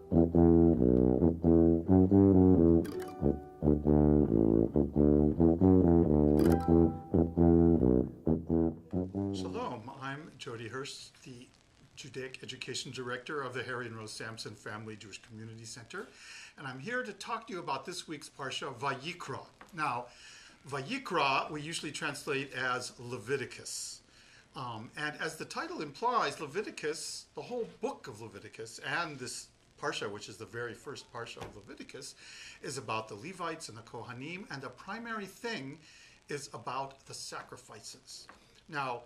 Shalom, I'm Jody Hirsh, the Judaic Education Director of the Harry and Rose Samson Family Jewish Community Center, and I'm here to talk to you about this week's Parsha, Vayikra. Now, Vayikra we usually translate as Leviticus. And as the title implies, Leviticus, the whole book of Leviticus, and this Parsha, which is the very first Parsha of Leviticus, is about the Levites and the Kohanim, and the primary thing is about the sacrifices. Now,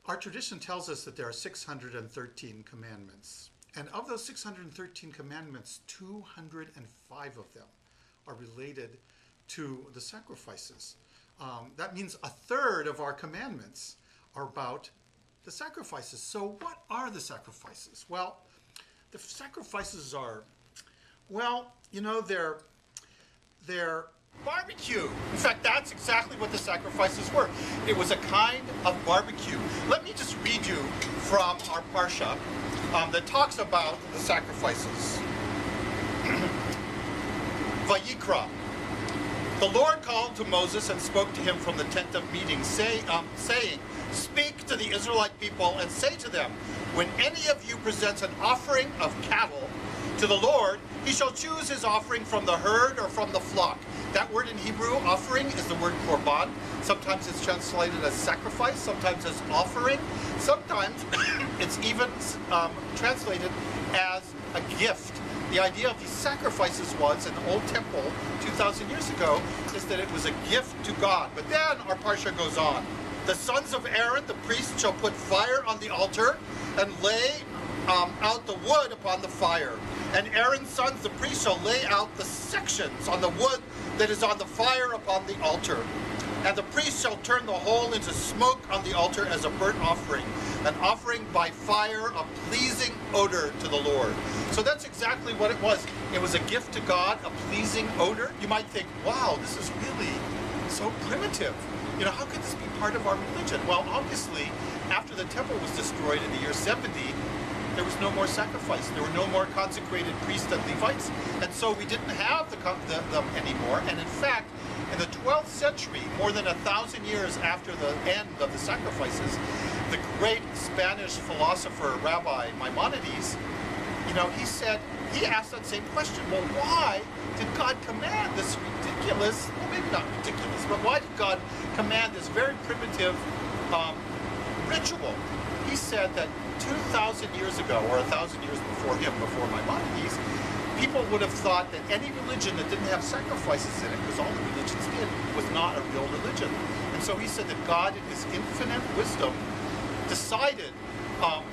our tradition tells us that there are 613 commandments. And of those 613 commandments, 205 of them are related to the sacrifices. That means a third of our commandments are about the sacrifices. So what are the sacrifices? Well, the sacrifices are, they're barbecue. In fact, that's exactly what the sacrifices were. It was a kind of barbecue. Let me just read you from our Parsha that talks about the sacrifices. Vayikra. The Lord called to Moses and spoke to him from the tent of meeting, saying, "Speak to the Israelite people and say to them, when any of you presents an offering of cattle to the Lord, he shall choose his offering from the herd or from the flock." That word in Hebrew, offering, is the word korban. Sometimes it's translated as sacrifice, sometimes as offering. Sometimes it's even translated as a gift. The idea of these sacrifices was, in the old temple 2,000 years ago, is that it was a gift to God. But then our Parsha goes on. The sons of Aaron, the priest, shall put fire on the altar and lay out the wood upon the fire. And Aaron's sons, the priest, shall lay out the sections on the wood that is on the fire upon the altar. And the priest shall turn the whole into smoke on the altar as a burnt offering, an offering by fire, a pleasing odor to the Lord. So that's exactly what it was. It was a gift to God, a pleasing odor. You might think, wow, this is really so primitive. How could this be part of our religion? Well, obviously, after the temple was destroyed in the year 70, there was no more sacrifice. There were no more consecrated priests and Levites. And so we didn't have them anymore. And in fact, in the 12th century, more than 1,000 years after the end of the sacrifices, the great Spanish philosopher, Rabbi Maimonides, he asked that same question. Well, why did God command this ridiculous, well, maybe not ridiculous, but why did God command this very primitive ritual? He said that 2,000 years ago, or 1,000 years before him, before Maimonides, people would have thought that any religion that didn't have sacrifices in it, because all the religions did, was not a real religion. And so he said that God, in his infinite wisdom, decided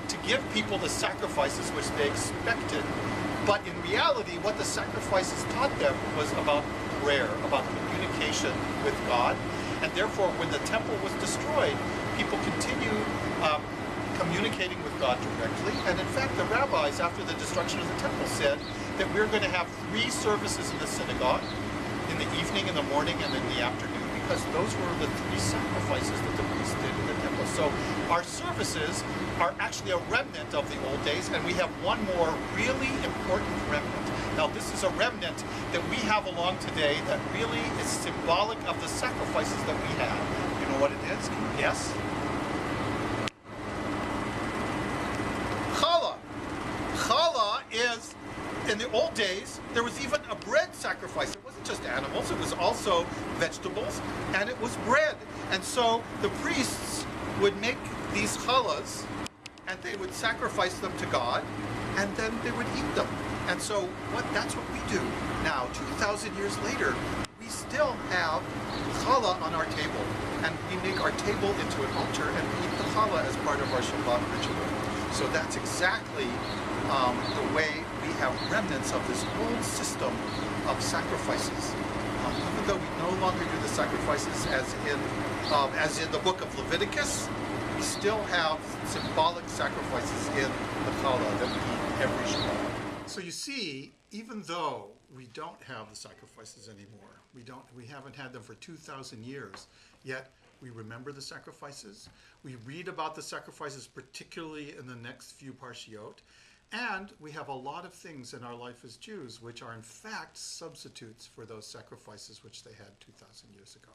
to give people the sacrifices which they expected. But in reality, what the sacrifices taught them was about prayer, about communication with God. And therefore, when the temple was destroyed, people continued communicating with God directly. And in fact, the rabbis, after the destruction of the temple, said that we're going to have 3 services in the synagogue, in the evening, in the morning, and in the afternoon, because those were the 3 sacrifices that the priests did in the temple. So our services are actually a remnant of the old days, and we have one more really important remnant. Now, this is a remnant that we have along today that really is symbolic of the sacrifices that we have. You know what it is? Can you guess? Challah is, in the old days, there was even a bread sacrifice. It wasn't just animals, it was also vegetables, and it was bread. And so the priests would make these challahs, and they would sacrifice them to God, and then they would eat them. And so that's what we do now, 2,000 years later. We still have challah on our table, and we make our table into an altar, and we eat the challah as part of our Shabbat ritual. So that's exactly the way we have remnants of this old system of sacrifices. Even though we no longer do the sacrifices as in the book of Leviticus, we still have symbolic sacrifices in the challah that we eat every Shabbat. So you see, even though we don't have the sacrifices anymore, we haven't had them for 2,000 years, yet we remember the sacrifices. We read about the sacrifices, particularly in the next few parshiot, And we have a lot of things in our life as Jews which are in fact substitutes for those sacrifices which they had 2,000 years ago.